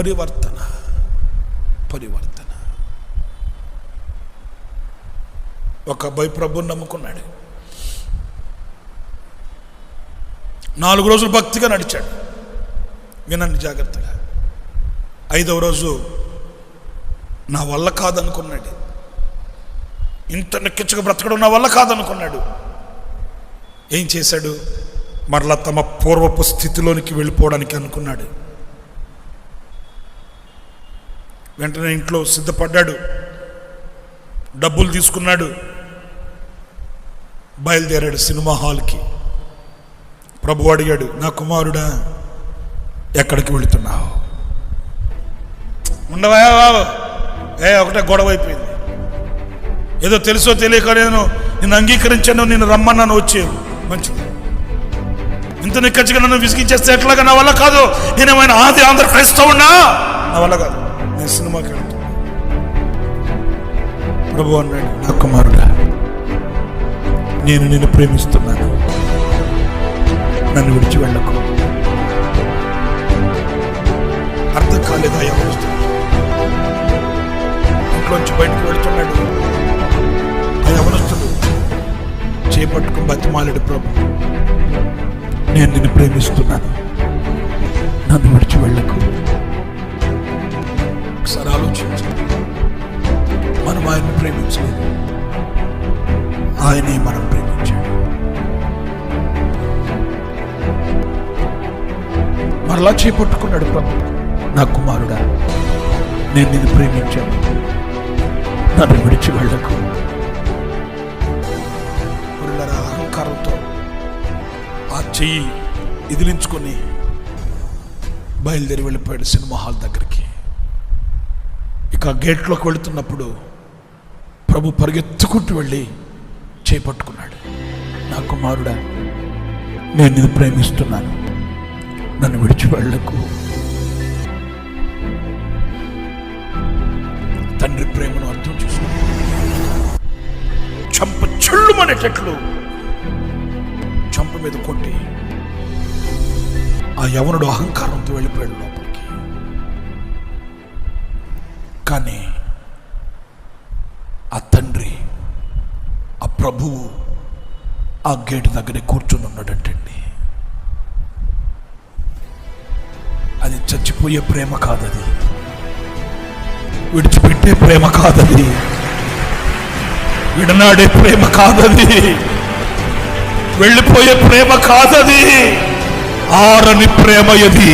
పరివర్తన. ఒక అబ్బాయి ప్రభువుని నమ్ముకున్నాడు. 4 రోజులు భక్తిగా నడిచాడు. వినండి జాగ్రత్తగా. 5వ రోజు నా వల్ల కాదనుకున్నాడు. ఇంత నెక్కించగా బ్రతకడం నా వల్ల కాదనుకున్నాడు. ఏం చేశాడు? మరలా తమ పూర్వపు స్థితిలోనికి వెళ్ళిపోవడానికి అనుకున్నాడు. వెంటనే ఇంట్లో సిద్ధపడ్డాడు, డబ్బులు తీసుకున్నాడు, బయలుదేరాడు సినిమా హాల్కి. ప్రభు అడిగాడు, నా కుమారుడా ఎక్కడికి వెళుతున్నావు? ఉండవా బాబు, ఒకటే గొడవ అయిపోయింది. ఏదో తెలుసో తెలియక నిన్ను అంగీకరించాను, నిన్ను రమ్మన్నాను, వచ్చేవు, మంచిది. ఇంత నిక్కచ్చిగా నన్ను విసిగించేస్తే ఎట్లాగా? నా వల్ల కాదు. నేనేమైనా ఆంధ్ర క్రైస్తవున్నా? నా వల్ల కాదు, నేను సినిమాకి వెళ్తాను. ప్రభు అన్నాడు, నా కుమారుడా నేను నిన్ను ప్రేమిస్తున్నాను, నన్ను విడిచి వెళ్ళకు. అర్థం కాలేదా? యవనస్తుడు ఇంట్లోంచి బయటకు వెళ్తున్నాడు. ఆ యవనస్తుడు చేపట్టుకుని బతిమాలాడు, ప్రభు నేను నిన్ను ప్రేమిస్తున్నాను, నన్ను విడిచి వెళ్ళకు. ఒకసారి ఆలోచించు. మనం ఆయన్ని ప్రేమించలేదు, ఆయనే మనం ప్రేమించాడు. మరలా చేపట్టుకున్నాడు ప్రభు, నా కుమారుడా నేను నిన్ను ప్రేమించాను, నన్ను విడిచి వెళ్ళకు. అహంకారంతో ఆ చెయ్యి ఇదిలించుకొని బయలుదేరి వెళ్ళిపోయాడు సినిమా హాల్ దగ్గరికి. ఇక గేట్లోకి వెళుతున్నప్పుడు ప్రభు పరిగెత్తుకుంటూ వెళ్ళి చేపట్టుకున్నాడు, నా కుమారుడా నేను నిన్ను ప్రేమిస్తున్నాను, నన్ను విడిచి వెళ్ళకు. తండ్రి ప్రేమను అర్థం చేసుకున్నాడు. చంప చెళ్ళుమనేటట్లు చంప మీద కొట్టి ఆ యవనుడు అహంకారంతో వెళ్ళిపోయాడు లోపలికి. కానీ ఆ తండ్రి, ఆ ప్రభువు ఆ గేటు దగ్గరే కూర్చొని ఉన్నాడంటండి. అది చచ్చిపోయే ప్రేమ కాదది, విడిచిపెట్టే ప్రేమ కాదది, విడనాడే ప్రేమ కాదది, వెళ్ళిపోయే ప్రేమ కాదది, ఆరని ప్రేమ ఇది.